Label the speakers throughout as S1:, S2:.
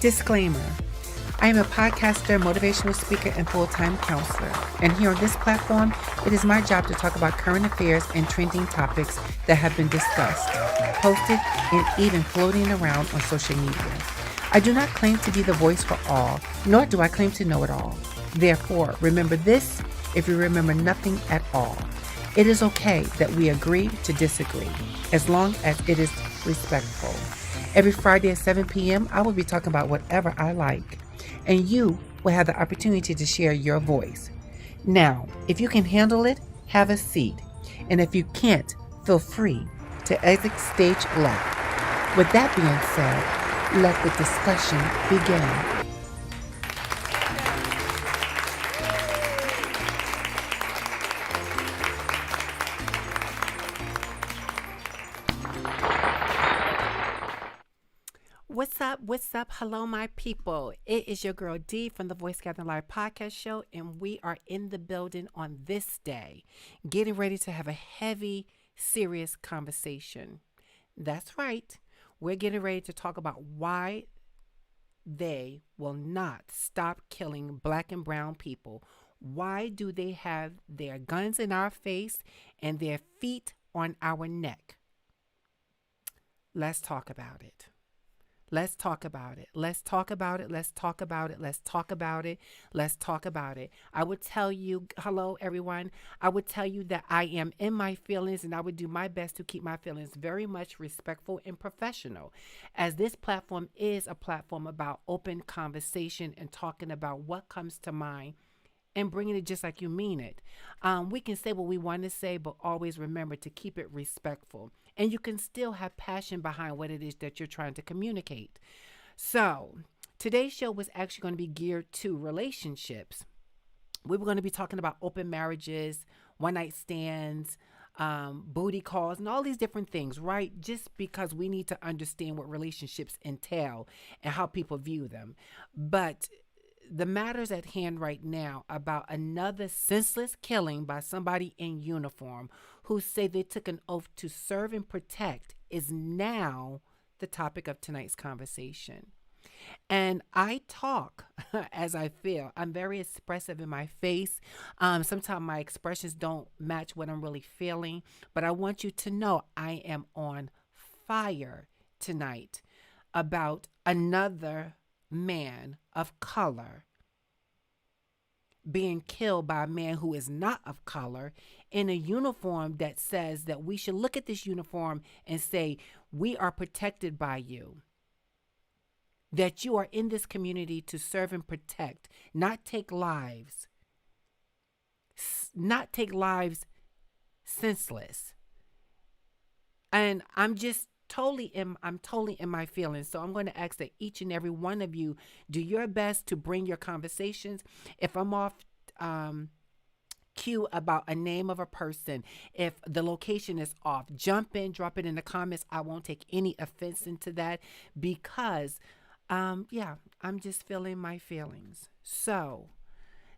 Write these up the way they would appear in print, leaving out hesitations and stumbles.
S1: Disclaimer. I am a podcaster, motivational speaker, and full-time counselor. And here on this platform, it is my job to talk about current affairs and trending topics that have been discussed, posted, and even floating around on social media. I do not claim to be the voice for all, nor do I claim to know it all. Therefore, remember this if you remember nothing at all. It is okay that we agree to disagree, as long as it is respectful. Every Friday at 7 p.m., I will be talking about whatever I like, and you will have the opportunity to share your voice. Now, if you can handle it, have a seat, and if you can't, feel free to exit stage left. With that being said, let the discussion begin. What's up? Hello, my people. It is your girl D from the Voice Gathering Live podcast show, and we are in the building on this day, getting ready to have a heavy, serious conversation. That's right. We're getting ready to talk about why they will not stop killing black and brown people. Why do they have their guns in our face and their feet on our neck? Let's talk about it. Let's talk about it. Let's talk about it. Let's talk about it. Let's talk about it. Let's talk about it. I would tell you, hello, everyone. I would tell you that I am in my feelings, and I would do my best to keep my feelings very much respectful and professional, as this platform is a platform about open conversation and talking about what comes to mind and bringing it just like you mean it. We can say what we want to say, but always remember to keep it respectful. And you can still have passion behind what it is that you're trying to communicate. So today's show was actually going to be geared to relationships. We were going to be talking about open marriages, one-night stands, booty calls, and all these different things, right? Just because we need to understand what relationships entail and how people view them. But the matters at hand right now about another senseless killing by somebody in uniform who say they took an oath to serve and protect is now the topic of tonight's conversation. And I talk as I feel. I'm very expressive in my face. Sometimes my expressions don't match what I'm really feeling, but I want you to know I am on fire tonight about another man of color being killed by a man who is not of color in a uniform that says that we should look at this uniform and say, we are protected by you. That you are in this community to serve and protect, not take lives. Not take lives senseless. And I'm totally in my feelings. So I'm going to ask that each and every one of you do your best to bring your conversations. If I'm off cue about a name of a person, if the location is off, jump in, drop it in the comments. I won't take any offense into that because I'm just feeling my feelings. So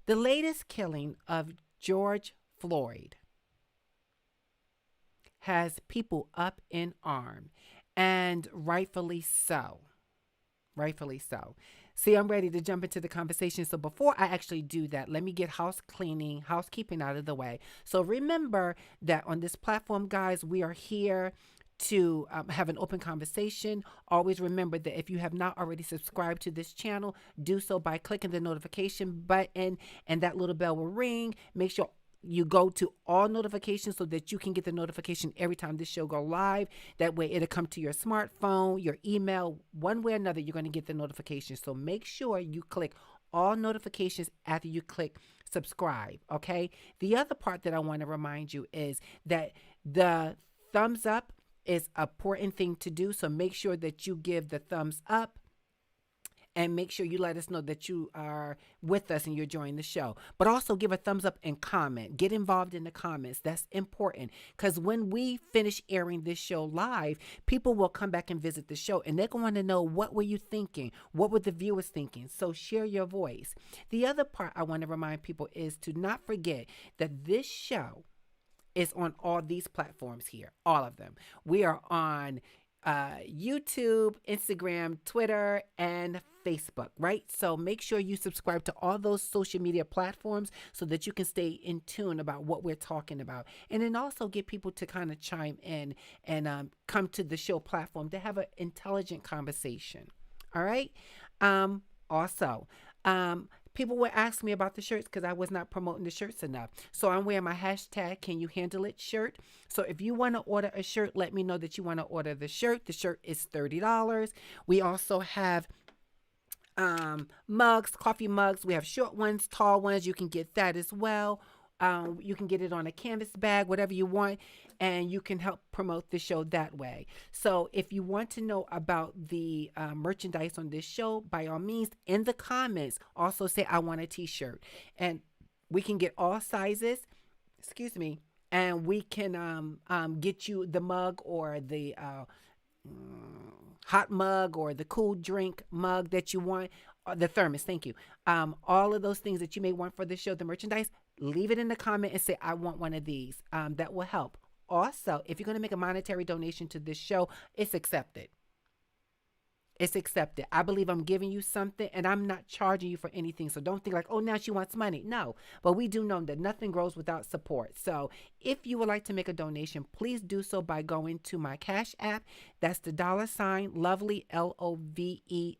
S1: the latest killing of George Floyd has people up in arms, and rightfully so. Rightfully so. See, I'm ready to jump into the conversation. So before I actually do that, let me get housekeeping out of the way. So remember that on this platform, guys, we are here to have an open conversation. Always remember that if you have not already subscribed to this channel, do so by clicking the notification button, and that little bell will ring. Make sure you go to all notifications so that you can get the notification every time this show go live. That way it'll come to your smartphone, your email, one way or another, you're going to get the notification. So make sure you click all notifications after you click subscribe. Okay. The other part that I want to remind you is that the thumbs up is an important thing to do. So make sure that you give the thumbs up. And make sure you let us know that you are with us and you're enjoying the show. But also give a thumbs up and comment. Get involved in the comments. That's important. Because when we finish airing this show live, people will come back and visit the show. And they're going to know, what were you thinking? What were the viewers thinking? So share your voice. The other part I want to remind people is to not forget that this show is on all these platforms here. All of them. We are on YouTube, Instagram, Twitter, and Facebook, right? So make sure you subscribe to all those social media platforms so that you can stay in tune about what we're talking about. And then also get people to kind of chime in and come to the show platform to have an intelligent conversation. All right. Also, people were asking me about the shirts because I was not promoting the shirts enough. So I'm wearing my hashtag Can You Handle It shirt. So if you want to order a shirt, let me know that you want to order the shirt. The shirt is $30. We also have mugs, coffee mugs. We have short ones, tall ones. You can get that as well. You can get it on a canvas bag, whatever you want, and you can help promote the show that way. So if you want to know about the merchandise on this show, by all means, in the comments, also say, I want a t-shirt. And we can get all sizes, and we can get you the mug or the hot mug or the cool drink mug that you want, the thermos, thank you. All of those things that you may want for the show, the merchandise, leave it in the comment and say, I want one of these. That will help. Also, if you're going to make a monetary donation to this show, it's accepted. It's accepted. I believe I'm giving you something and I'm not charging you for anything. So don't think like, oh, now she wants money. No, but we do know that nothing grows without support. So if you would like to make a donation, please do so by going to my Cash App. That's the $ Lovely, LOVELY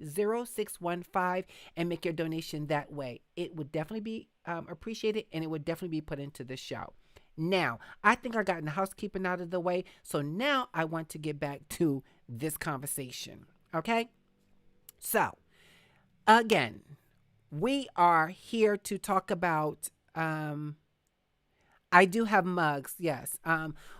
S1: 0615, and make your donation that way. It would definitely be appreciated, and it would definitely be put into the show. Now, I think I got the housekeeping out of the way. So now I want to get back to this conversation. Okay? So, again, we are here to talk about, I do have mugs, yes.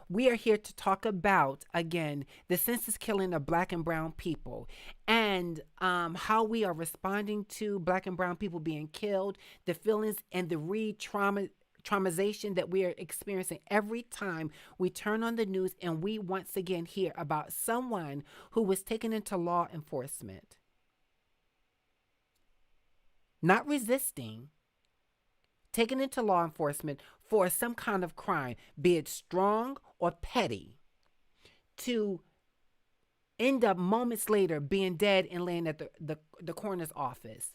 S1: We are here to talk about, again, the senseless killing of Black and brown people and how we are responding to Black and brown people being killed, the feelings and the traumatization that we are experiencing every time we turn on the news and we once again hear about someone who was taken into law enforcement, not resisting, taken into law enforcement for some kind of crime, be it strong or petty, to end up moments later being dead and laying at the coroner's office.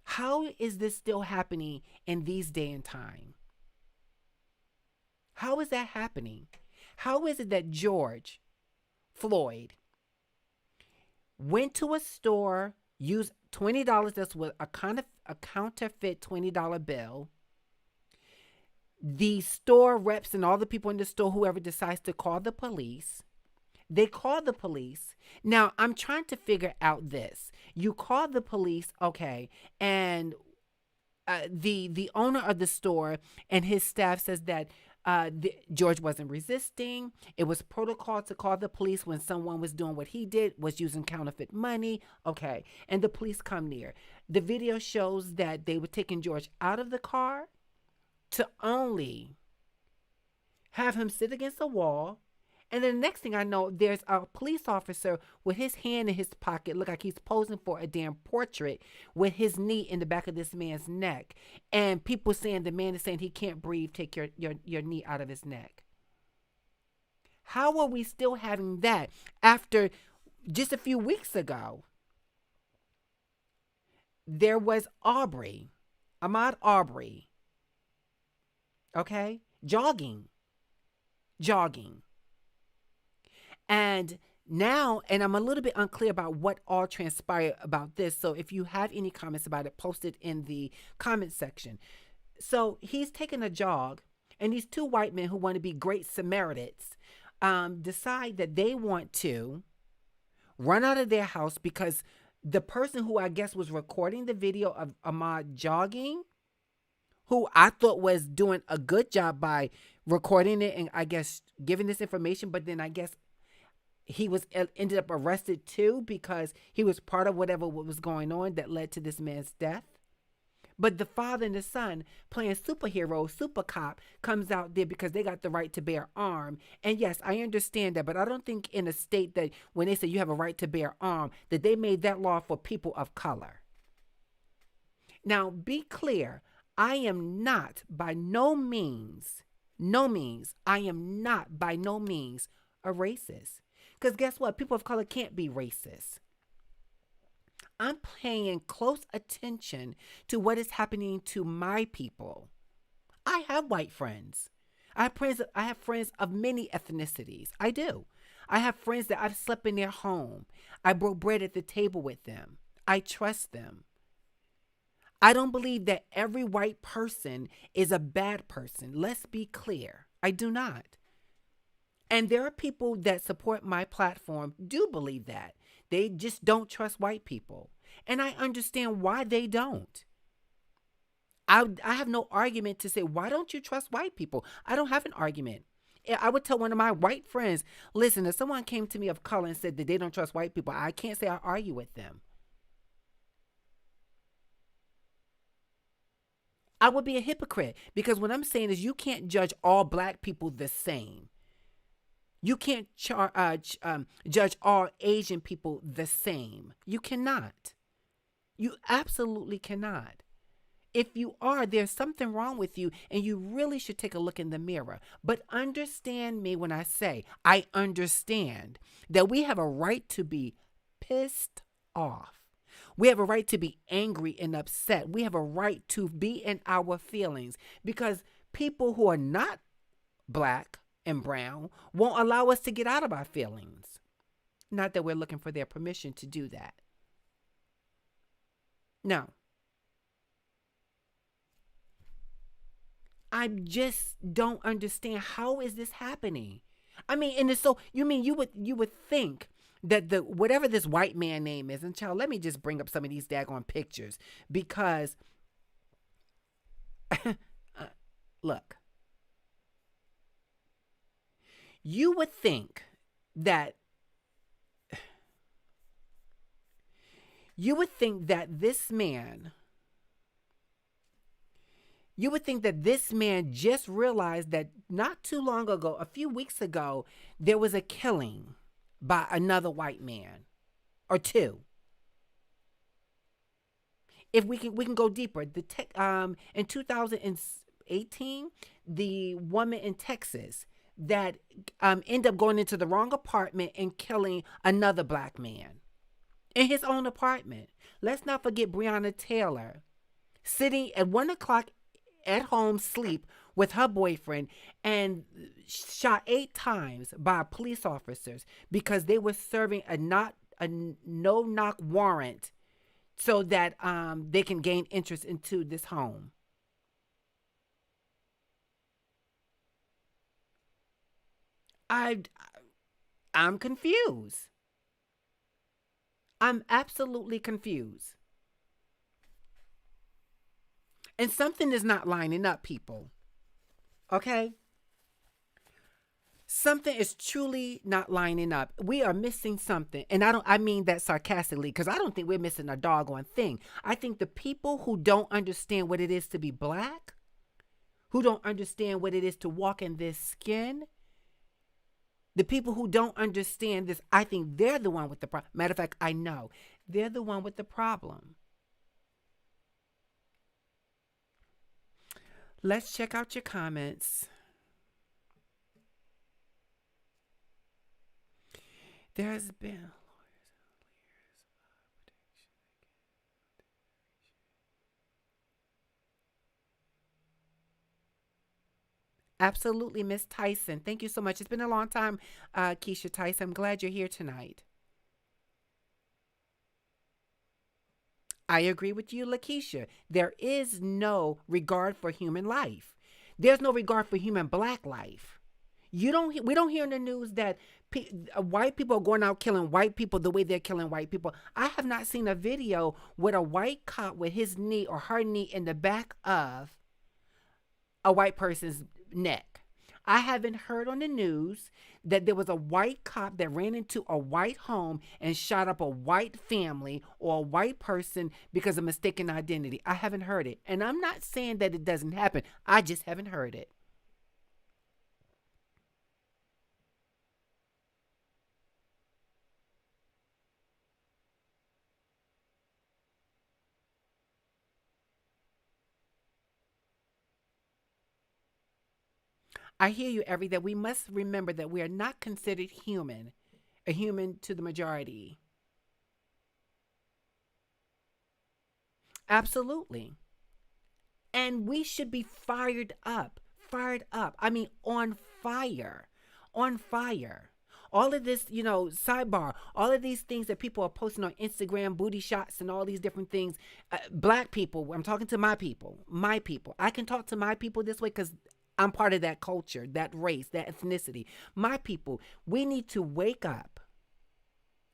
S1: How is this still happening in these day and time? How is that happening? How is it that George Floyd went to a store, used $20, that's what a counterfeit $20 bill. The store reps and all the people in the store, whoever decides to call the police, they call the police. Now, I'm trying to figure out this. You call the police, okay, and the owner of the store and his staff says that George wasn't resisting. It was protocol to call the police when someone was doing what he did, was using counterfeit money. Okay, and the police come near. The video shows that they were taking George out of the car to only have him sit against the wall. And then the next thing I know, there's a police officer with his hand in his pocket, look like he's posing for a damn portrait, with his knee in the back of this man's neck. And people saying the man is saying he can't breathe, take your knee out of his neck. How are we still having that after just a few weeks ago? There was Ahmaud Arbery, okay, jogging. And now, and I'm a little bit unclear about what all transpired about this. So if you have any comments about it, post it in the comment section. So he's taking a jog, and these two white men who want to be great Samaritans decide that they want to run out of their house because the person who I guess was recording the video of Ahmaud jogging, who I thought was doing a good job by recording it and I guess giving this information, but then I guess he was ended up arrested too because he was part of whatever was going on that led to this man's death. But the father and the son playing superhero, super cop, comes out there because they got the right to bear arm. And yes, I understand that, but I don't think in a state that when they say you have a right to bear arm, that they made that law for people of color. Now, be clear, I am not by no means, I am not by no means a racist. Because guess what? People of color can't be racist. I'm paying close attention to what is happening to my people. I have white friends. I have friends of many ethnicities. I do. I have friends that I've slept in their home. I broke bread at the table with them. I trust them. I don't believe that every white person is a bad person. Let's be clear. I do not. And there are people that support my platform do believe that. They just don't trust white people. And I understand why they don't. I have no argument to say, why don't you trust white people? I don't have an argument. I would tell one of my white friends, listen, if someone came to me of color and said that they don't trust white people, I can't say I argue with them. I would be a hypocrite because what I'm saying is you can't judge all black people the same. You can't judge all Asian people the same. You cannot. You absolutely cannot. If you are, there's something wrong with you, and you really should take a look in the mirror. But understand me when I say I understand that we have a right to be pissed off. We have a right to be angry and upset. We have a right to be in our feelings because people who are not black and brown won't allow us to get out of our feelings. Not that we're looking for their permission to do that. No. I just don't understand, how is this happening? I mean, and it's so you mean you would think that the whatever this white man name is, and child, let me just bring up some of these daggone pictures because look, you would think that this man just realized that not too long ago, a few weeks ago, there was a killing by another white man or two. If we can go deeper, in 2018, the woman in Texas that ended up going into the wrong apartment and killing another black man in his own apartment. Let's not forget Breonna Taylor sitting at 1 o'clock at home sleep with her boyfriend and shot 8 times by police officers because they were serving a no-knock warrant so that they can gain interest into this home. I'm confused. I'm absolutely confused. And something is not lining up, people. Okay? Something is truly not lining up. We are missing something. And I mean that sarcastically, because I don't think we're missing a doggone thing. I think the people who don't understand what it is to be black, who don't understand what it is to walk in this skin, the people who don't understand this, I think they're the one with the problem. Matter of fact, I know they're the one with the problem. Let's check out your comments. There's been Absolutely, Miss Tyson. Thank you so much. It's been a long time, Keisha Tyson. I'm glad you're here tonight. I agree with you, Lakeisha. There is no regard for human life. There's no regard for human black life. We don't hear in the news that white people are going out killing white people the way they're killing white people. I have not seen a video with a white cop with his knee or her knee in the back of a white person's neck. I haven't heard on the news that there was a white cop that ran into a white home and shot up a white family or a white person because of mistaken identity. I haven't heard it. And I'm not saying that it doesn't happen. I just haven't heard it. I hear you, Every, that we must remember that we are not considered human, a human to the majority. Absolutely. And we should be fired up, fired up. I mean, on fire, on fire. All of this, sidebar, all of these things that people are posting on Instagram, booty shots, and all these different things. Black people, I'm talking to my people, my people. I can talk to my people this way because I'm part of that culture, that race, that ethnicity. My people, we need to wake up.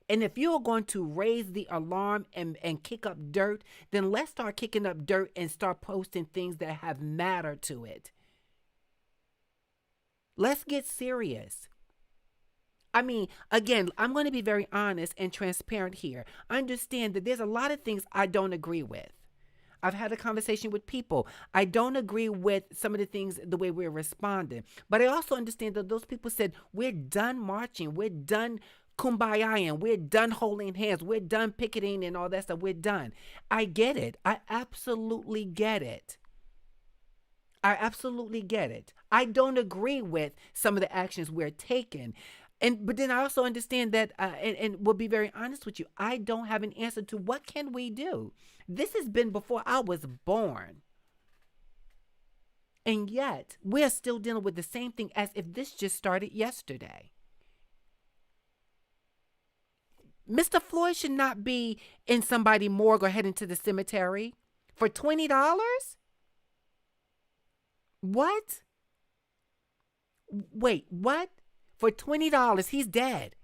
S1: And if you're going to raise the alarm and kick up dirt, then let's start kicking up dirt and start posting things that have matter to it. Let's get serious. I mean, again, I'm going to be very honest and transparent here. I understand that there's a lot of things I don't agree with. I've had a conversation with people. I don't agree with some of the things, the way we're responding. But I also understand that those people said, we're done marching. We're done kumbaya, and we're done holding hands. We're done picketing and all that stuff. We're done. I get it. I absolutely get it. I absolutely get it. I don't agree with some of the actions we're taking. But then I also understand that, and will be very honest with you, I don't have an answer to what can we do. This has been before I was born. And yet, we're still dealing with the same thing as if this just started yesterday. Mr. Floyd should not be in somebody's morgue or heading to the cemetery for $20. What? Wait, what? For $20, he's dead.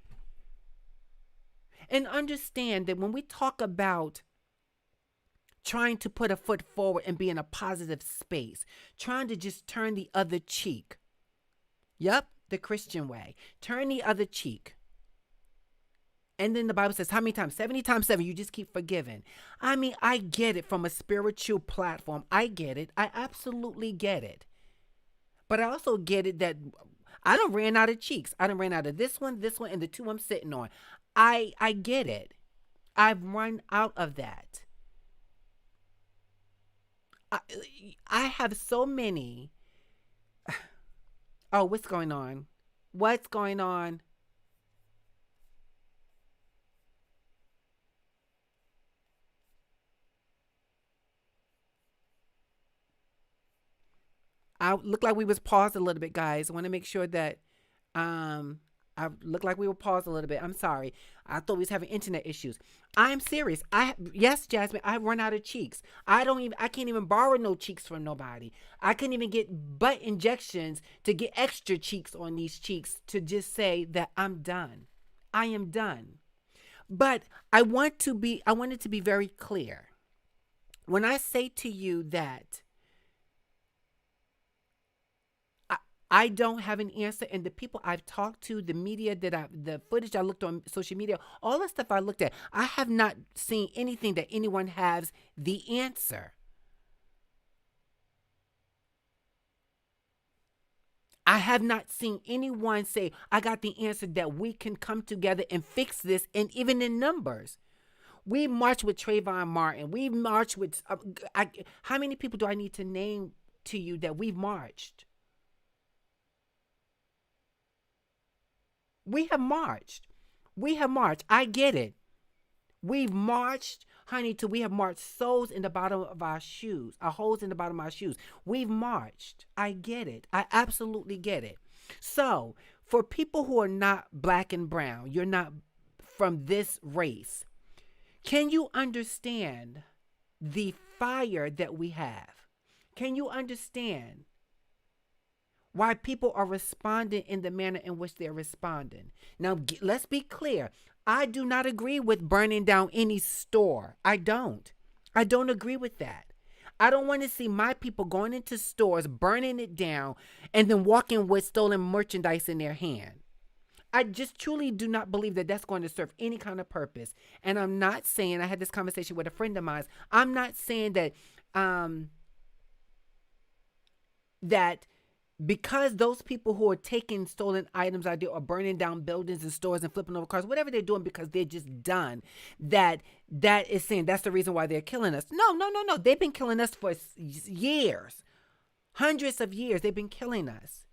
S1: And understand that when we talk about trying to put a foot forward and be in a positive space, trying to just turn the other cheek. Yep, the Christian way. Turn the other cheek. And then the Bible says, how many times? 70 times 7, you just keep forgiving. I mean, I get it from a spiritual platform. I get it. I absolutely get it. But I also get it that I don't ran out of cheeks. I don't ran out of this one, and the two I'm sitting on. I get it. I've run out of that. I have so many. Oh, what's going on? What's going on? I look like we was paused a little bit, guys. I want to make sure that um I look like we were paused a little bit. I'm sorry. I thought we was having internet issues. I'm serious. Yes, Jasmine, I run out of cheeks. I can't even borrow no cheeks from nobody. I couldn't even get butt injections to get extra cheeks on these cheeks to just say that I'm done. I am done. But I want it to be very clear. When I say to you that I, I don't have an answer. And the people I've talked to, the media the footage I looked on social media, all the stuff I looked at, I have not seen anything that anyone has the answer. I have not seen anyone say, I got the answer that we can come together and fix this, and even in numbers. We marched with Trayvon Martin. We marched with, how many people do I need to name to you that we've marched? We have marched. We have marched. I get it. We've marched, honey, till we have marched soles in the bottom of our shoes, our holes in the bottom of our shoes. We've marched. I get it. I absolutely get it. So, for people who are not black and brown, you're not from this race, can you understand the fire that we have? Can you understand why people are responding in the manner in which they're responding? Now, let's be clear. I do not agree with burning down any store. I don't. I don't agree with that. I don't want to see my people going into stores, burning it down, and then walking with stolen merchandise in their hand. I just truly do not believe that that's going to serve any kind of purpose. And I'm not saying, I had this conversation with a friend of mine. I'm not saying that that because those people who are taking stolen items out there or burning down buildings and stores and flipping over cars, whatever they're doing because they're just done, that is saying that's the reason why they're killing us. No, no, no, no. They've been killing us for years. Hundreds of years they've been killing us.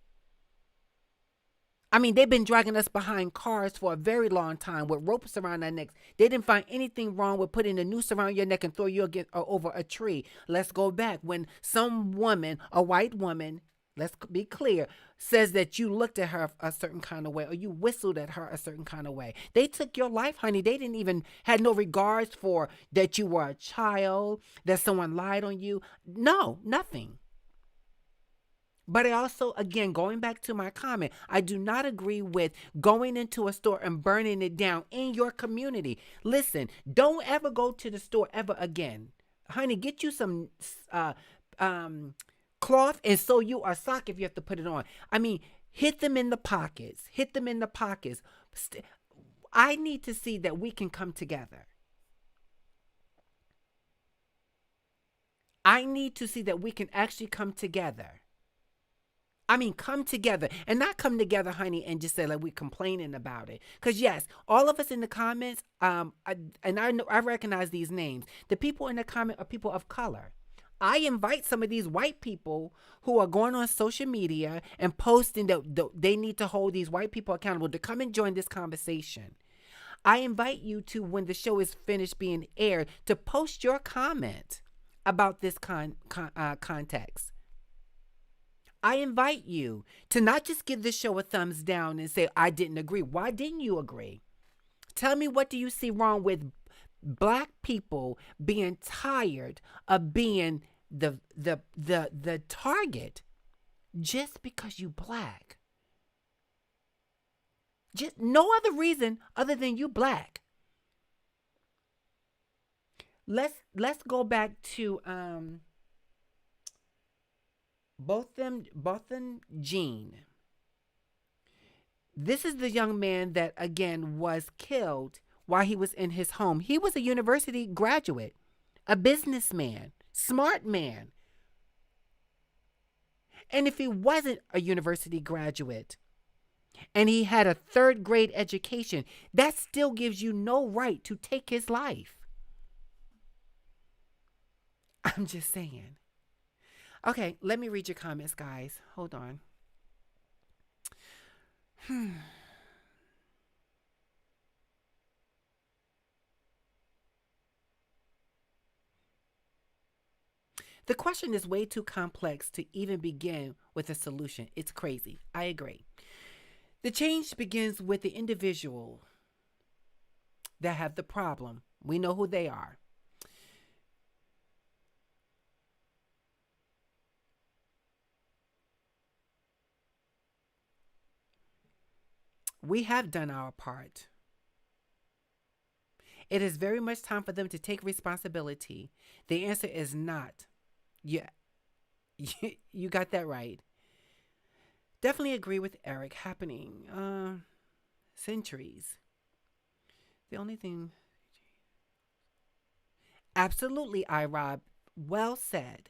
S1: I mean, they've been dragging us behind cars for a very long time with ropes around our necks. They didn't find anything wrong with putting a noose around your neck and throw you over a tree. Let's go back. When some woman, a white woman, let's be clear, says that you looked at her a certain kind of way or you whistled at her a certain kind of way. They took your life, honey. They didn't even had no regards for that you were a child, that someone lied on you. No, nothing. But I also, again, going back to my comment, I do not agree with going into a store and burning it down in your community. Listen, don't ever go to the store ever again. Honey, get you some cloth and sew you a sock if you have to put it on. I mean, hit them in the pockets. Hit them in the pockets. I need to see that we can come together. I need to see that we can actually come together. I mean, come together and not come together, honey, and just say like we're complaining about it. Because yes, all of us in the comments, I recognize these names. The people in the comment are people of color. I invite some of these white people who are going on social media and posting that they need to hold these white people accountable to come and join this conversation. I invite you to, when the show is finished being aired, to post your comment about this context. I invite you to not just give this show a thumbs down and say, I didn't agree. Why didn't you agree? Tell me, what do you see wrong with black people being tired of being the target just because you black? Just no other reason other than you black. Let's go back to Botham Jean. This is the young man that, again, was killed while he was in his home. He was a university graduate, a businessman, smart man. And if he wasn't a university graduate and he had a third grade education, that still gives you no right to take his life. I'm just saying. Okay, let me read your comments, guys. Hold on. The question is way too complex to even begin with a solution. It's crazy. I agree. The change begins with the individual that have the problem. We know who they are. We have done our part. It is very much time for them to take responsibility. The answer is not. Yeah, you got that right. Definitely agree with Eric. Happening centuries. The only thing. Absolutely, Rob. Well said.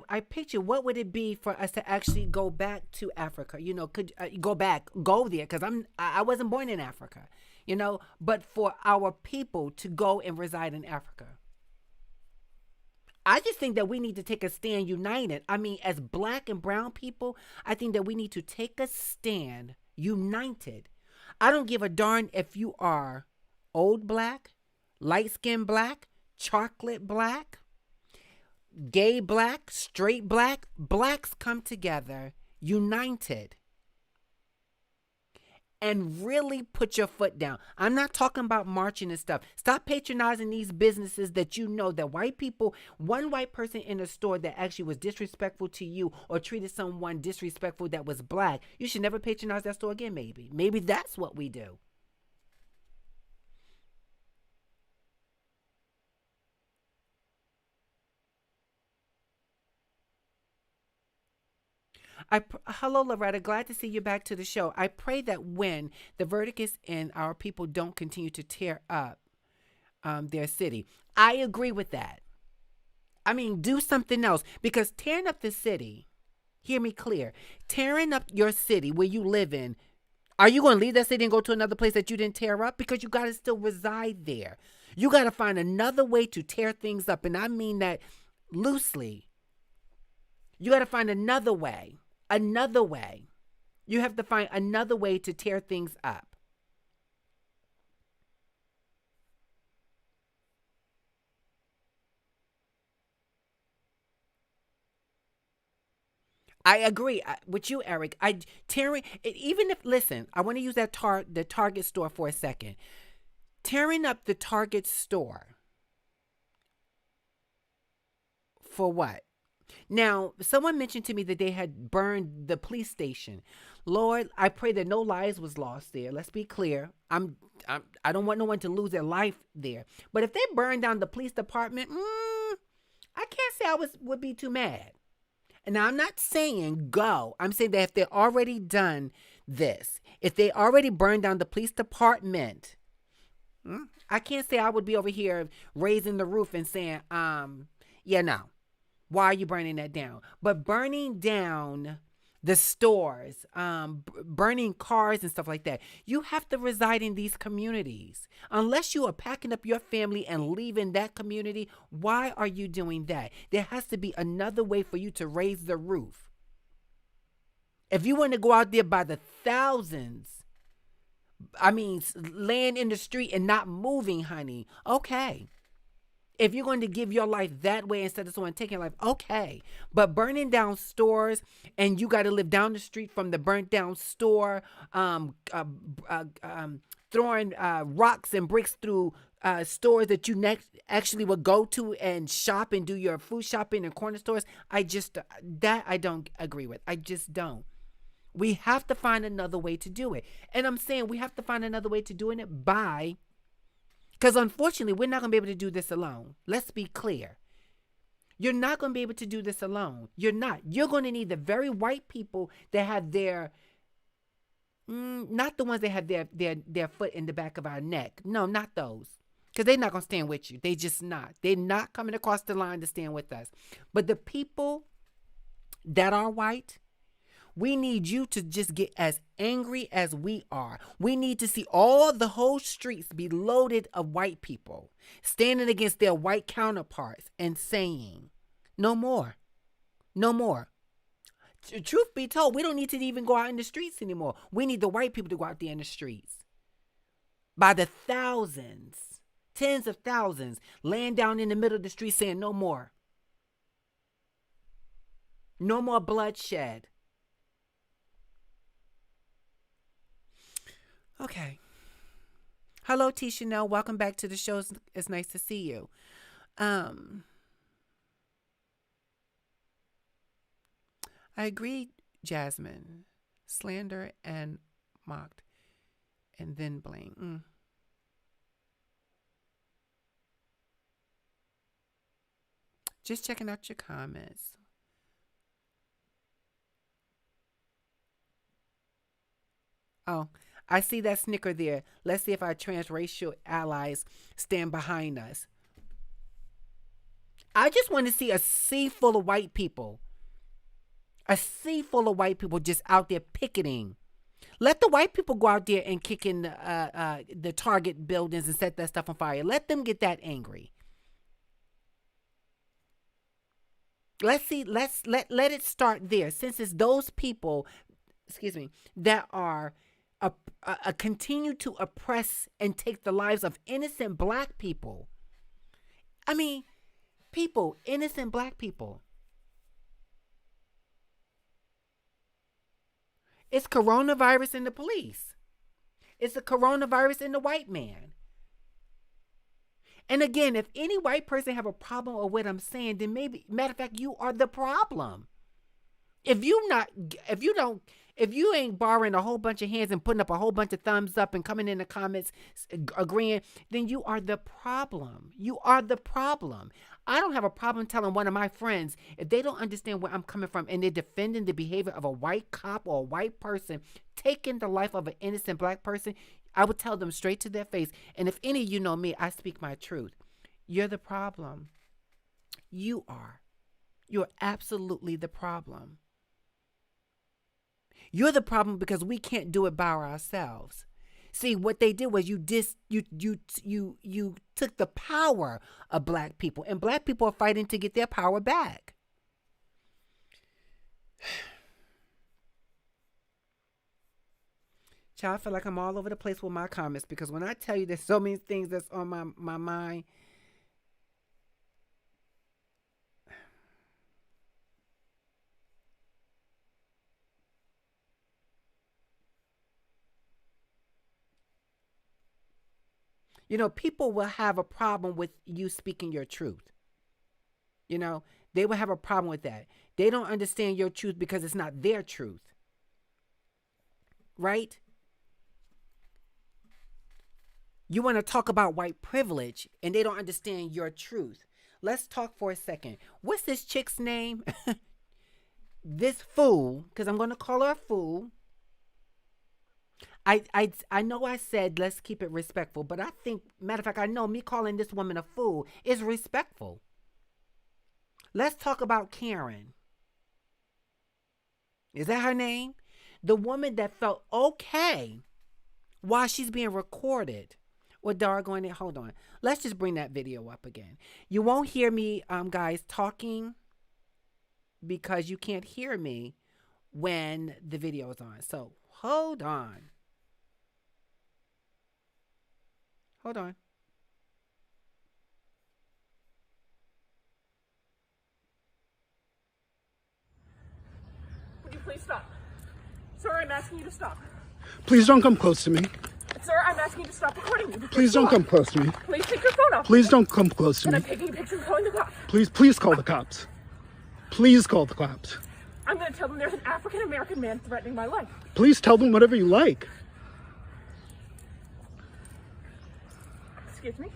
S1: I picture what would it be for us to actually go back to Africa? Could go there? Because I wasn't born in Africa, but for our people to go and reside in Africa. I just think that we need to take a stand united. I mean, as black and brown people, I think that we need to take a stand united. I don't give a darn if you are old black, light skinned black, chocolate black, gay black, straight black. Blacks come together united and really put your foot down. I'm not talking about marching and stuff. Stop patronizing these businesses that you know that white people, one white person in a store that actually was disrespectful to you or treated someone disrespectful that was black. You should never patronize that store again, maybe. Maybe that's what we do. Hello, Loretta. Glad to see you back to the show. I pray that when the verdict is in, our people don't continue to tear up their city. I agree with that. I mean, do something else because tearing up the city, hear me clear, tearing up your city where you live in, are you going to leave that city and go to another place that you didn't tear up? Because you got to still reside there. You got to find another way to tear things up. And I mean that loosely. You got to find another way. Another way. You have to find another way to tear things up. I agree with you, Eric. Tearing even if listen, I want to use the Target store for a second. Tearing up the Target store for what? Now, someone mentioned to me that they had burned the police station. Lord, I pray that no lives was lost there. Let's be clear. I don't want no one to lose their life there. But if they burned down the police department, I can't say would be too mad. And now I'm not saying go. I'm saying that if they're already done this, if they already burned down the police department, I can't say I would be over here raising the roof and saying, yeah, no. Why are you burning that down? But burning down the stores, burning cars and stuff like that, you have to reside in these communities. Unless you are packing up your family and leaving that community, why are you doing that? There has to be another way for you to raise the roof. If you want to go out there by the thousands, I mean, laying in the street and not moving, honey, okay. If you're going to give your life that way instead of someone taking life, okay. But burning down stores and you got to live down the street from the burnt down store, throwing rocks and bricks through stores that you actually would go to and shop and do your food shopping in corner stores, I don't agree with. I just don't. We have to find another way to do it. And I'm saying we have to find another way to doing it by, because unfortunately, we're not going to be able to do this alone. Let's be clear. You're not going to be able to do this alone. You're not. You're going to need the very white people that have their, not the ones that have their foot in the back of our neck. No, not those. Because they're not going to stand with you. They just not. They're not coming across the line to stand with us. But the people that are white, we need you to just get as angry as we are. We need to see all the whole streets be loaded of white people standing against their white counterparts and saying, no more, no more. Truth be told, we don't need to even go out in the streets anymore. We need the white people to go out there in the streets. By the thousands, tens of thousands, laying down in the middle of the street saying, no more. No more bloodshed. Okay. Hello, T. Chanel. Welcome back to the show. It's nice to see you. I agree, Jasmine. Slander and mocked and then blame. Just checking out your comments. Oh, I see that snicker there. Let's see if our transracial allies stand behind us. I just want to see a sea full of white people. A sea full of white people just out there picketing. Let the white people go out there and kick in the Target buildings and set that stuff on fire. Let them get that angry. Let's see, let it start there. Since it's those people, excuse me, that are continue to oppress and take the lives of innocent black people. I mean, people, innocent black people. It's coronavirus in the police. It's a coronavirus in the white man. And again, if any white person have a problem with what I'm saying, then maybe, matter of fact, you are the problem. If you ain't borrowing a whole bunch of hands and putting up a whole bunch of thumbs up and coming in the comments agreeing, then you are the problem. You are the problem. I don't have a problem telling one of my friends, if they don't understand where I'm coming from and they're defending the behavior of a white cop or a white person taking the life of an innocent black person, I would tell them straight to their face. And if any of you know me, I speak my truth. You're the problem. You are. You're absolutely the problem. You're the problem because we can't do it by ourselves. See, what they did was you took the power of black people, and black people are fighting to get their power back. Child, I feel like I'm all over the place with my comments because when I tell you there's so many things that's on my mind. You know, people will have a problem with you speaking your truth. You know, they will have a problem with that. They don't understand your truth because it's not their truth. Right? You want to talk about white privilege and they don't understand your truth. Let's talk for a second. What's this chick's name? This fool, because I'm going to call her a fool. I know I said let's keep it respectful, but I think, matter of fact, I know me calling this woman a fool is respectful. Let's talk about Karen. Is that her name? The woman that felt okay while she's being recorded. Or doggone it, hold on. Let's just bring that video up again. You won't hear me, guys, talking because you can't hear me when the video is on. So hold on. Hold on.
S2: Would you please stop? Sir, I'm asking you to stop.
S3: Please don't come close to me.
S2: Sir, I'm asking you to stop recording me.
S3: Please don't come close to me.
S2: Please take your phone off.
S3: Please don't come close to
S2: And
S3: me.
S2: I'm taking a picture and calling the cops.
S3: Please call the cops. Please call the cops.
S2: I'm going to tell them there's an African-American man threatening my life.
S3: Please tell them whatever you like.
S2: Excuse me?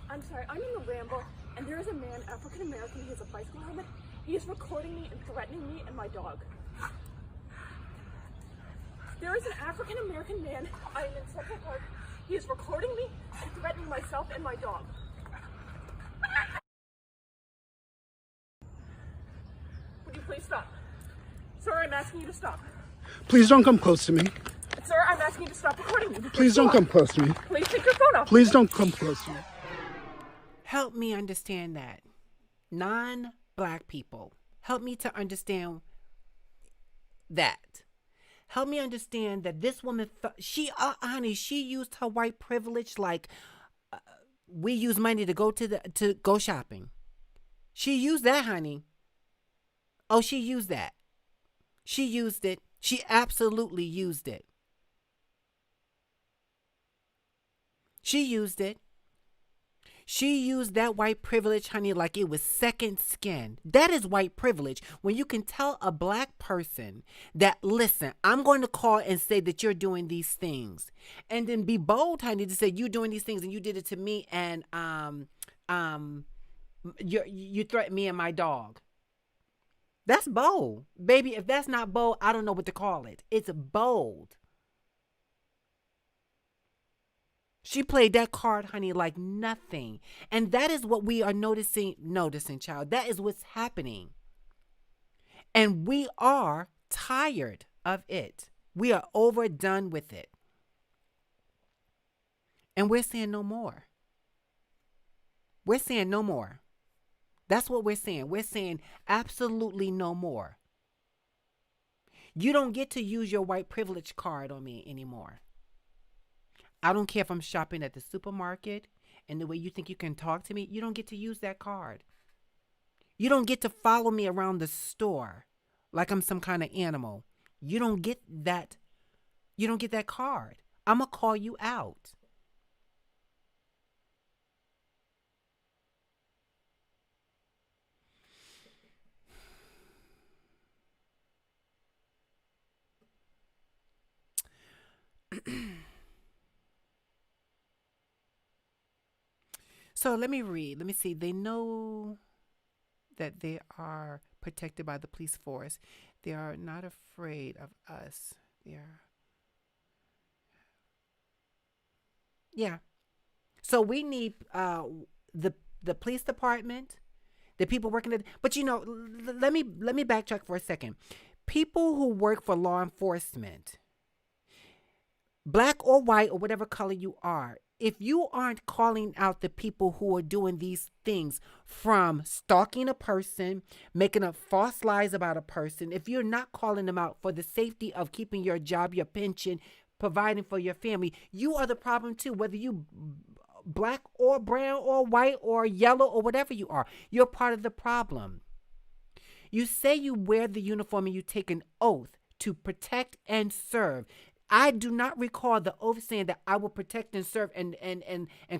S2: I'm sorry, I'm in the Ramble, and there is a man, African-American, he has a bicycle helmet. He is recording me and threatening me and my dog. There is an African-American man, I am in Central Park. He is recording me and threatening myself and my dog. Would you please stop? Sir, I'm asking you to stop.
S3: Please don't come close to me.
S2: Sir, I'm asking you to stop recording me.
S3: Please don't come close to me.
S2: Please take your phone off.
S3: Please don't come close to me.
S1: Help me understand that. Non-black people. Help me to understand that. Help me understand that this woman, honey, she used her white privilege like we use money to go shopping. She used that, honey. Oh, she used that. She used it. She absolutely used it. She used it. She used that white privilege, honey, like it was second skin. That is white privilege. When you can tell a black person that, listen, I'm going to call and say that you're doing these things. And then be bold, honey, to say you're doing these things and you did it to me and you threatened me and my dog. That's bold. Baby, if that's not bold, I don't know what to call it. It's bold. She played that card, honey, like nothing. And that is what we are noticing, child. That is what's happening. And we are tired of it. We are overdone with it. And we're saying no more. We're saying no more. That's what we're saying. We're saying absolutely no more. You don't get to use your white privilege card on me anymore. I don't care if I'm shopping at the supermarket and the way you think you can talk to me, you don't get to use that card. You don't get to follow me around the store like I'm some kind of animal. You don't get that. You don't get that card. I'm going to call you out. So let me read. Let me see. They know that they are protected by the police force. They are not afraid of us. They are. Yeah. So we need the police department, the people working at. But let me backtrack for a second. People who work for law enforcement, black or white or whatever color you are, if you aren't calling out the people who are doing these things, from stalking a person, making up false lies about a person, if you're not calling them out for the safety of keeping your job, your pension, providing for your family, you are the problem too. Whether you black or brown or white or yellow or whatever you are, you're part of the problem. You say you wear the uniform and you take an oath to protect and serve. I do not recall the oath saying that I will protect and serve and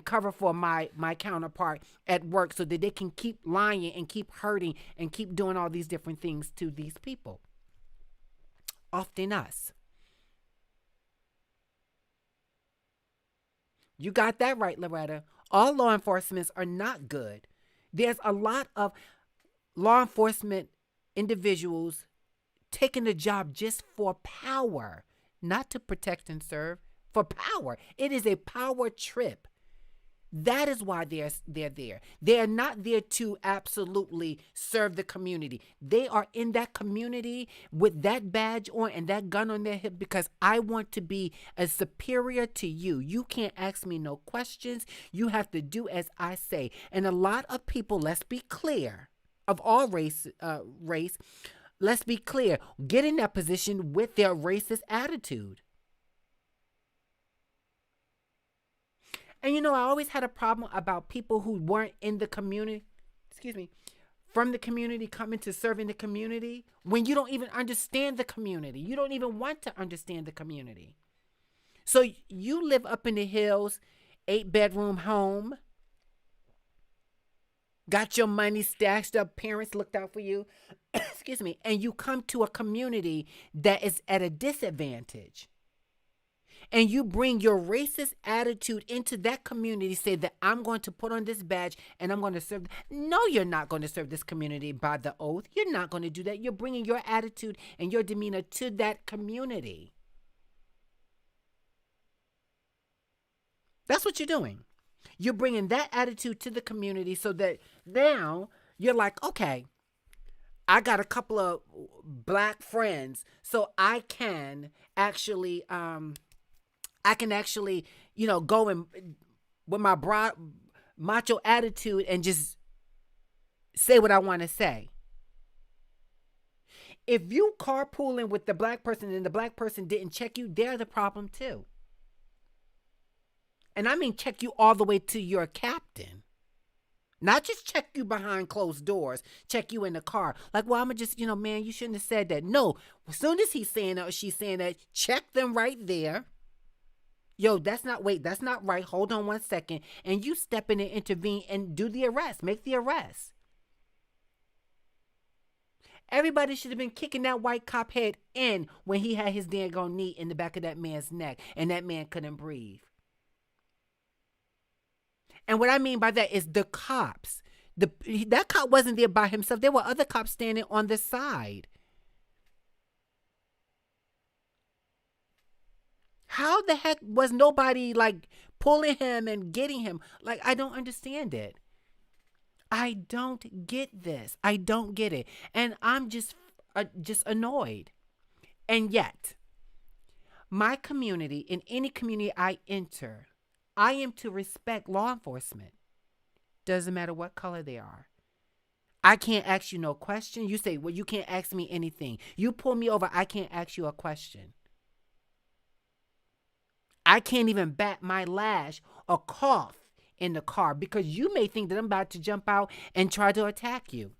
S1: cover for my counterpart at work so that they can keep lying and keep hurting and keep doing all these different things to these people. Often us. You got that right, Loretta. All law enforcement are not good. There's a lot of law enforcement individuals taking the job just for power. Not to protect and serve, for power. It is a power trip. That is why they're there. They are not there to absolutely serve the community. They are in that community with that badge on and that gun on their hip because I want to be a superior to you. You can't ask me no questions. You have to do as I say. And a lot of people, let's be clear, of all race, let's be clear, get in that position with their racist attitude. And I always had a problem about people who weren't in the community, from the community coming to serve in the community when you don't even understand the community. You don't even want to understand the community. So you live up in the hills, 8-bedroom home, got your money stashed up, parents looked out for you, and you come to a community that is at a disadvantage. And you bring your racist attitude into that community, say that I'm going to put on this badge and I'm going to serve. No, you're not going to serve this community by the oath. You're not going to do that. You're bringing your attitude and your demeanor to that community. That's what you're doing. You're bringing that attitude to the community so that now you're like, okay, I got a couple of black friends, so I can actually, go and with my broad macho attitude and just say what I want to say. If you carpooling with the black person and the black person didn't check you, they're the problem too. And I mean check you all the way to your captain. Not just check you behind closed doors, check you in the car. Like, well, I'm going to just, man, you shouldn't have said that. No, as soon as he's saying that or she's saying that, check them right there. Yo, that's not right. Hold on 1 second. And you step in and intervene and do the arrest. Make the arrest. Everybody should have been kicking that white cop head in when he had his daggone knee in the back of that man's neck and that man couldn't breathe. And what I mean by that is the cops. That cop wasn't there by himself. There were other cops standing on the side. How the heck was nobody like pulling him and getting him? Like, I don't understand it. I don't get this. I don't get it. And I'm just annoyed. And yet, my community, in any community I enter, I am to respect law enforcement. Doesn't matter what color they are. I can't ask you no question. You say, well, you can't ask me anything. You pull me over, I can't ask you a question. I can't even bat my lash or cough in the car because you may think that I'm about to jump out and try to attack you.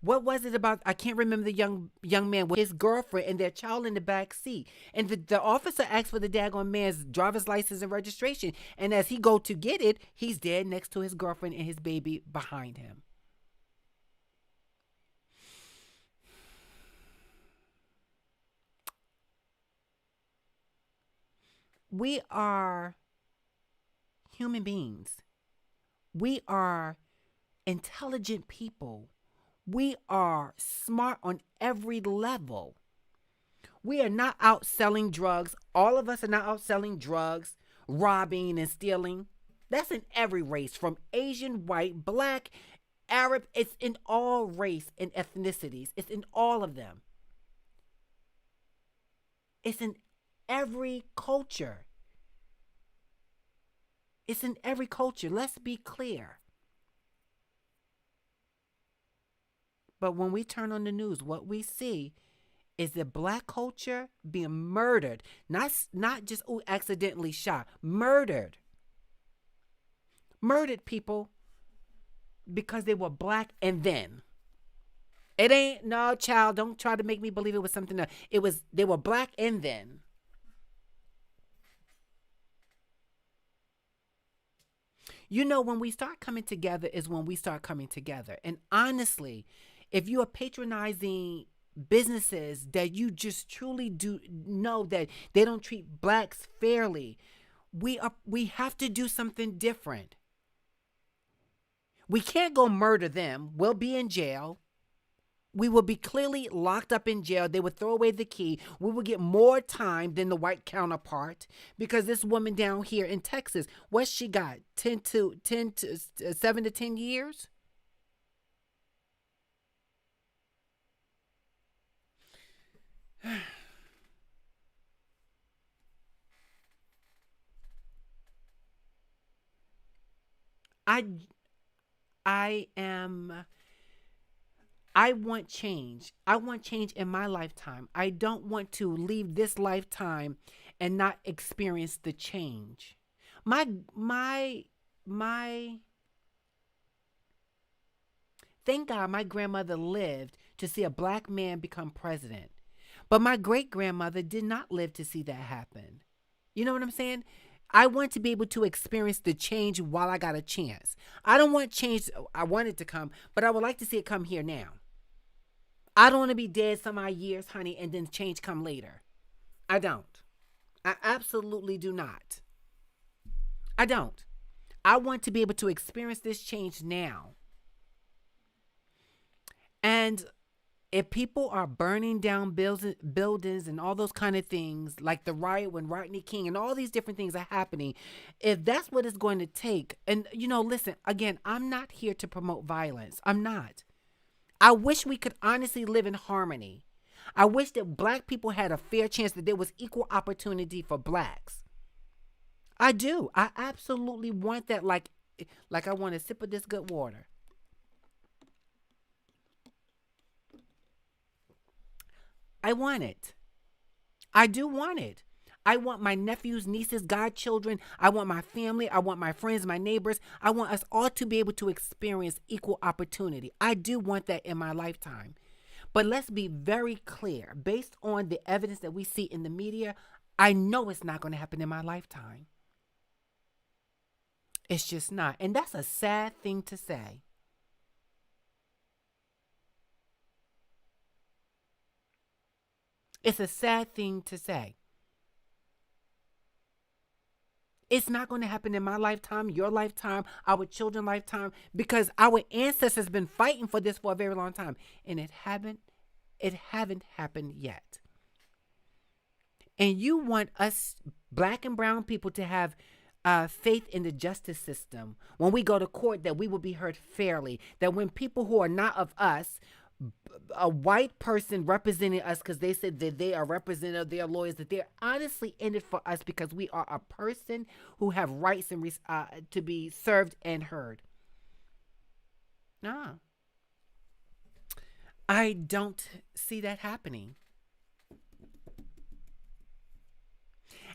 S1: What was it about? I can't remember the young man with his girlfriend and their child in the back seat. And the officer asked for the daggone man's driver's license and registration. And as he go to get it, he's dead next to his girlfriend and his baby behind him. We are human beings. We are intelligent people. We are smart on every level. We are not out selling drugs. All of us are not out selling drugs, robbing and stealing. That's in every race, from Asian, white, black, Arab. It's in all race and ethnicities. It's in all of them. It's in every culture. It's in every culture. Let's be clear. But when we turn on the news, what we see is the black culture being murdered. Not just accidentally shot. Murdered. Murdered people because they were black and then. It ain't, no, child, don't try to make me believe it was something else. They were black and then. You know, when we start coming together is when we start coming together. And honestly, if you are patronizing businesses that you just truly do know that they don't treat blacks fairly, we have to do something different. We can't go murder them. We'll be in jail. We will be clearly locked up in jail. They would throw away the key. We will get more time than the white counterpart because this woman down here in Texas, what's she got? 7 to 10 years? I want change. I want change in my lifetime. I don't want to leave this lifetime and not experience the change. Thank God my grandmother lived to see a black man become president. But my great-grandmother did not live to see that happen. You know what I'm saying? I want to be able to experience the change while I got a chance. I don't want change. I want it to come, but I would like to see it come here now. I don't want to be dead some odd years, honey, and then change come later. I don't. I absolutely do not. I don't. I want to be able to experience this change now. And if people are burning down buildings and all those kind of things, like the riot when Rodney King and all these different things are happening, if that's what it's going to take, and listen, again, I'm not here to promote violence. I'm not. I wish we could honestly live in harmony. I wish that black people had a fair chance, that there was equal opportunity for blacks. I do. I absolutely want that, like I want a sip of this good water. I want it. I do want it. I want my nephews, nieces, godchildren. I want my family. I want my friends, my neighbors. I want us all to be able to experience equal opportunity. I do want that in my lifetime. But let's be very clear. Based on the evidence that we see in the media, I know it's not going to happen in my lifetime. It's just not. And that's a sad thing to say. It's a sad thing to say. It's not going to happen in my lifetime, your lifetime, our children's lifetime, because our ancestors have been fighting for this for a very long time, and it haven't happened yet. And you want us black and brown people to have faith in the justice system. When we go to court, that we will be heard fairly. That when people who are not of us a white person representing us because they said that they are representative, they are lawyers, that they're honestly in it for us because we are a person who have rights and to be served and heard. No. I don't see that happening.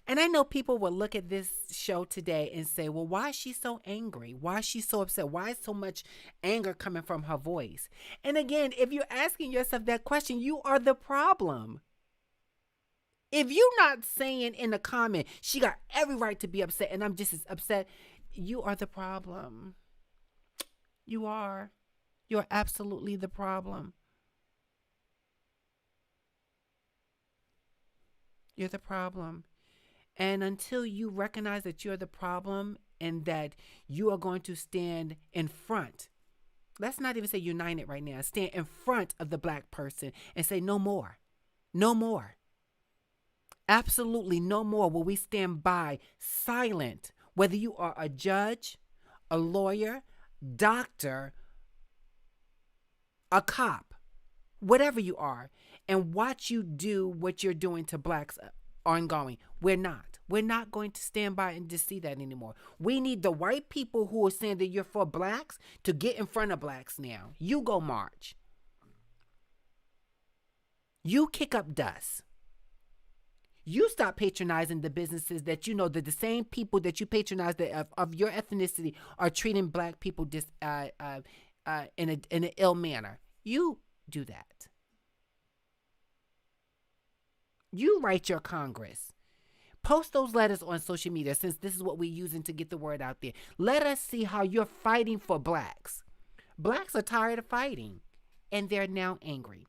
S1: And I know people will look at this show today and say, well, why is she so angry? Why is she so upset? Why is so much anger coming from her voice? And again, if you're asking yourself that question, you are the problem. If you're not saying in the comment, she got every right to be upset and I'm just as upset, you are the problem. You are. You're absolutely the problem. You're the problem. And until you recognize that you're the problem and that you are going to stand in front, let's not even say united right now, stand in front of the black person and say no more. No more. Absolutely no more will we stand by silent, whether you are a judge, a lawyer, doctor, a cop, whatever you are, and watch you do what you're doing to blacks ongoing. We're not going to stand by and just see that anymore. We need the white people who are saying that you're for blacks to get in front of blacks now. You go march. You kick up dust. You stop patronizing the businesses that you know that the same people that you patronize that of your ethnicity are treating black people just in an ill manner. You do that. You write your Congress. Post those letters on social media since this is what we're using to get the word out there. Let us see how you're fighting for blacks. Blacks are tired of fighting, and they're now angry.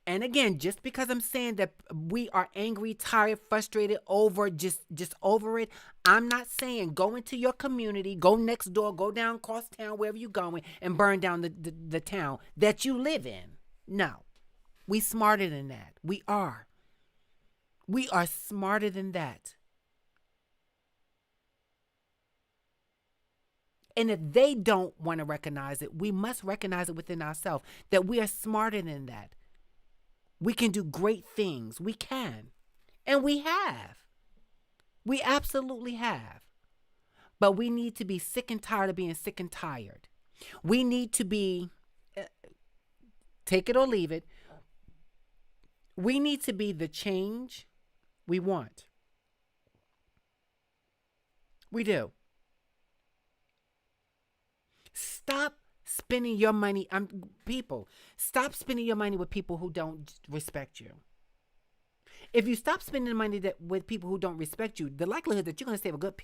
S1: And again, just because I'm saying that we are angry, tired, frustrated, over, just over it, I'm not saying go into your community, go next door, go down across town, wherever you're going, and burn down the town that you live in. No. We smarter than that. We are. We are smarter than that. And if they don't want to recognize it, we must recognize it within ourselves that we are smarter than that. We can do great things. We can. And we have. We absolutely have. But we need to be sick and tired of being sick and tired. We need to be, take it or leave it, we need to be the change we want. We do. Stop spending your money stop spending your money with people who don't respect you. If you stop spending money with people who don't respect you, the likelihood that you're going to save a good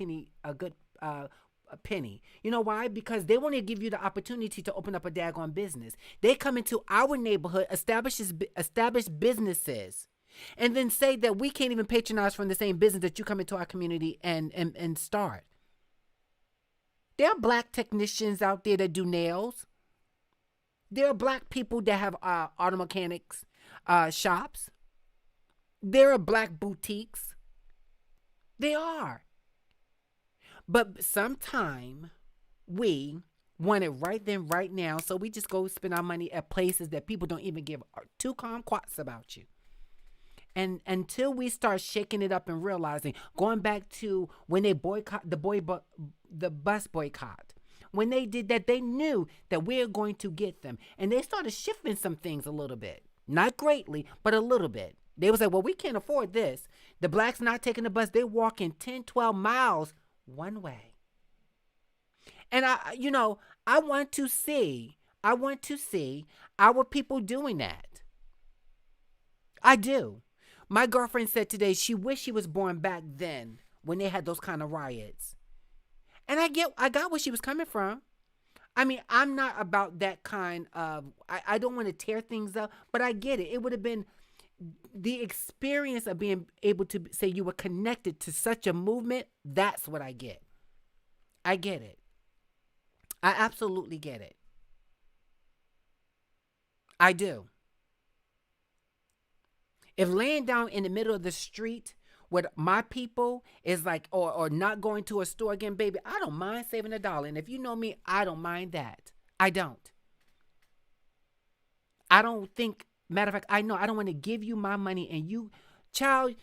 S1: penny. You know why? Because they want to give you the opportunity to open up a daggone business. They come into our neighborhood, establish businesses, and then say that we can't even patronize from the same business that you come into our community and start. There are black technicians out there that do nails. There are black people that have auto mechanics shops. There are black boutiques. They are. But sometime we want it right then, right now, so we just go spend our money at places that people don't even give two kumquats about you. And until we start shaking it up and realizing, going back to when they boycott the bus boycott, when they did that, they knew that we're going to get them, and they started shifting some things a little bit, not greatly, but a little bit. They was like, well, we can't afford this. The blacks not taking the bus; they're walking 10, 12 miles one way. And I want to see our people doing that. I do. My girlfriend said today she wished she was born back then when they had those kind of riots. And I got where she was coming from. I mean, I'm not about that kind of, I don't want to tear things up, but I get it. It would have been the experience of being able to say you were connected to such a movement. That's what I get. I get it. I absolutely get it. I do. If laying down in the middle of the street with my people is like, or not going to a store again, baby, I don't mind saving $1. And if you know me, I don't mind that. I don't. I don't think, matter of fact, I know I don't want to give you my money and you, child,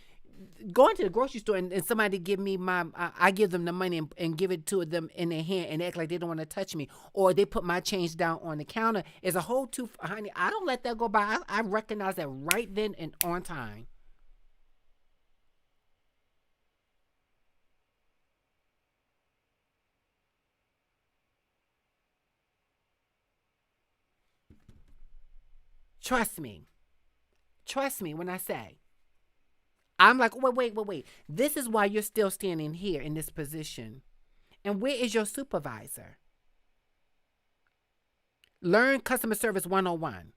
S1: going to the grocery store and somebody give me I give them the money and give it to them in their hand and act like they don't want to touch me, or they put my change down on the counter is a whole two, honey. I don't let that go by. I recognize that right then and on time. Trust me. Trust me when I say. I'm like, wait. This is why you're still standing here in this position. And where is your supervisor? Learn customer service 101.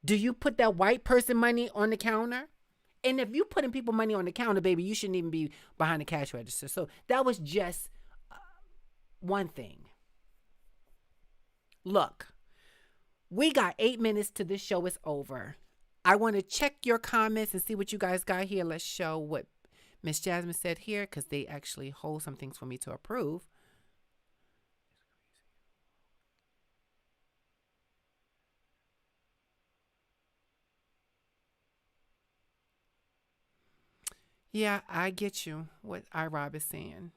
S1: Do you put that white person money on the counter? And if you putting people money on the counter, baby, you shouldn't even be behind the cash register. So that was just one thing. Look, we got 8 minutes to this show is over. I want to check your comments and see what you guys got here. Let's show what Miss Jasmine said here, because they actually hold some things for me to approve. Yeah, I get you, what iRob is saying.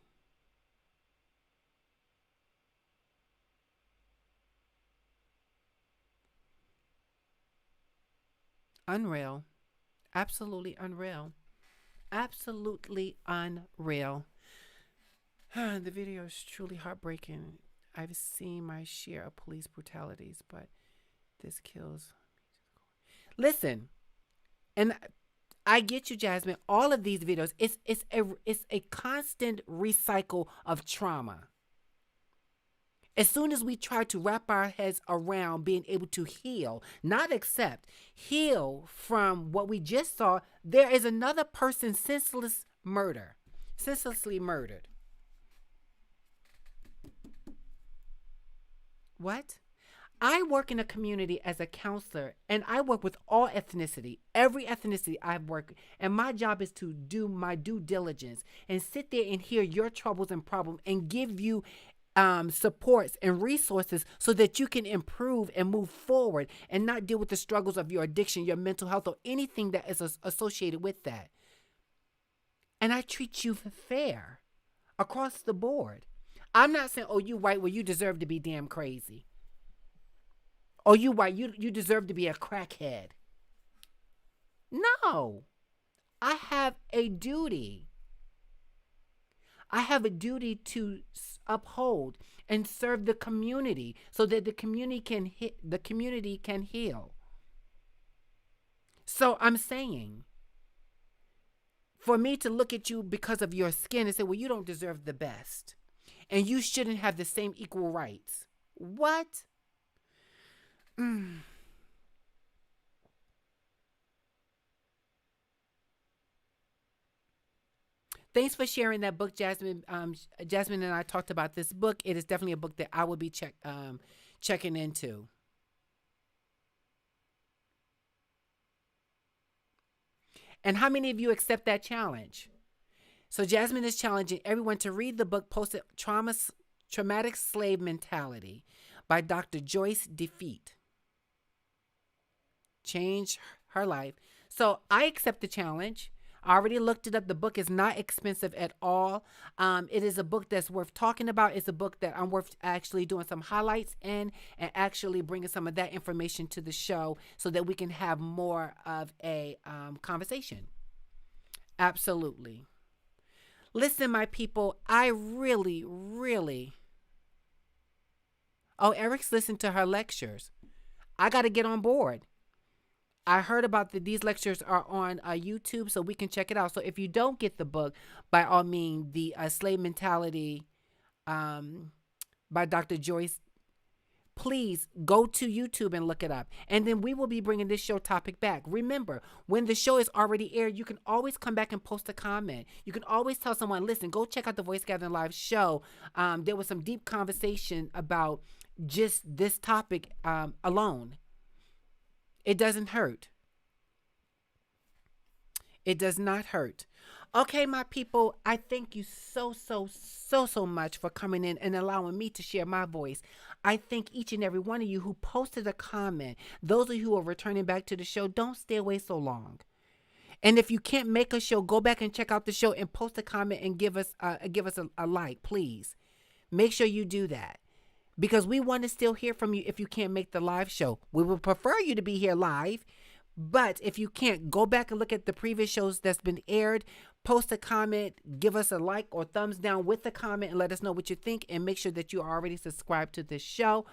S1: Unreal. Absolutely unreal. Absolutely unreal. The video is truly heartbreaking. I've seen my share of police brutalities, but this kills. Listen, and I get you, Jasmine. All of these videos, it's a constant recycle of trauma. As soon as we try to wrap our heads around being able to heal, not accept, heal from what we just saw, there is another person senselessly murdered. What? I work in a community as a counselor, and I work with all ethnicity, every ethnicity I've worked, and my job is to do my due diligence and sit there and hear your troubles and problems and give you supports and resources so that you can improve and move forward and not deal with the struggles of your addiction, your mental health, or anything that is associated with that. And I treat you fair across the board. I'm not saying, oh, you white, well, you deserve to be damn crazy. Oh, you white, you deserve to be a crackhead. No. I have a duty. I have a duty to uphold and serve the community so that the community can heal. So I'm saying, for me to look at you because of your skin and say, well, you don't deserve the best, and you shouldn't have the same equal rights. What? Thanks for sharing that book, Jasmine. Jasmine and I talked about this book. It is definitely a book that I will be checking into. And how many of you accept that challenge? So Jasmine is challenging everyone to read the book, Traumatic Slave Mentality by Dr. Joyce DeFeat. Change her life. So I accept the challenge. I already looked it up. The book is not expensive at all. It is a book that's worth talking about. It's a book that I'm worth actually doing some highlights in and actually bringing some of that information to the show so that we can have more of a conversation. Absolutely. Listen, my people, I really, really... Oh, Eric's listened to her lectures. I got to get on board. I heard about these lectures are on YouTube, so we can check it out. So if you don't get the book, by all means, the Slave Mentality by Dr. Joyce, please go to YouTube and look it up. And then we will be bringing this show topic back. Remember, when the show is already aired, you can always come back and post a comment. You can always tell someone, listen, go check out the Voice Gathering Live show. There was some deep conversation about just this topic alone. It doesn't hurt. It does not hurt. Okay, my people, I thank you so much for coming in and allowing me to share my voice. I thank each and every one of you who posted a comment. Those of you who are returning back to the show, don't stay away so long. And if you can't make a show, go back and check out the show and post a comment and give us a like, please. Make sure you do that. Because we want to still hear from you if you can't make the live show. We would prefer you to be here live. But if you can't, go back and look at the previous shows that's been aired. Post a comment, give us a like or thumbs down with the comment and let us know what you think. And make sure that you are already subscribed to this show.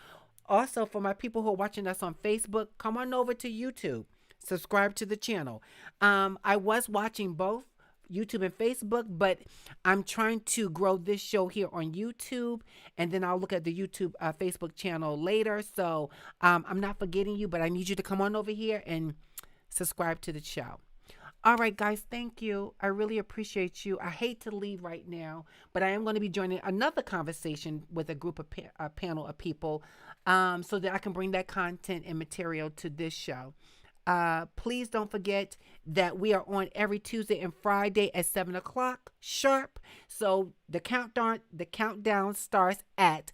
S1: Also, for my people who are watching us on Facebook, come on over to YouTube. Subscribe to the channel. I was watching both YouTube and Facebook, but I'm trying to grow this show here on YouTube, and then I'll look at the YouTube Facebook channel later. So I'm not forgetting you, but I need you to come on over here and subscribe to the show. All right, guys, thank you. I really appreciate you. I hate to leave right now, but I am going to be joining another conversation with a group of a panel of people so that I can bring that content and material to this show. Please don't forget that we are on every Tuesday and Friday at 7 o'clock sharp. So the countdown starts at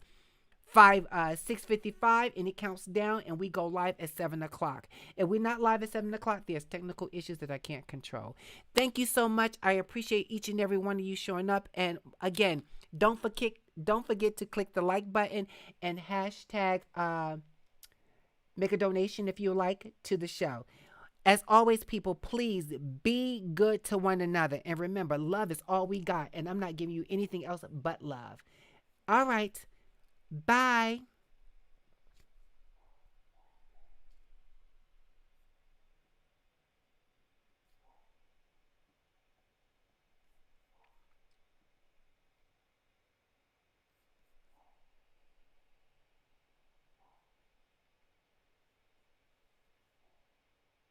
S1: 6:55 and it counts down and we go live at 7 o'clock. If we're not live at 7 o'clock, there's technical issues that I can't control. Thank you so much. I appreciate each and every one of you showing up. And again, don't forget to click the like button and hashtag make a donation if you like to the show. As always, people, please be good to one another. And remember, love is all we got. And I'm not giving you anything else but love. All right. Bye.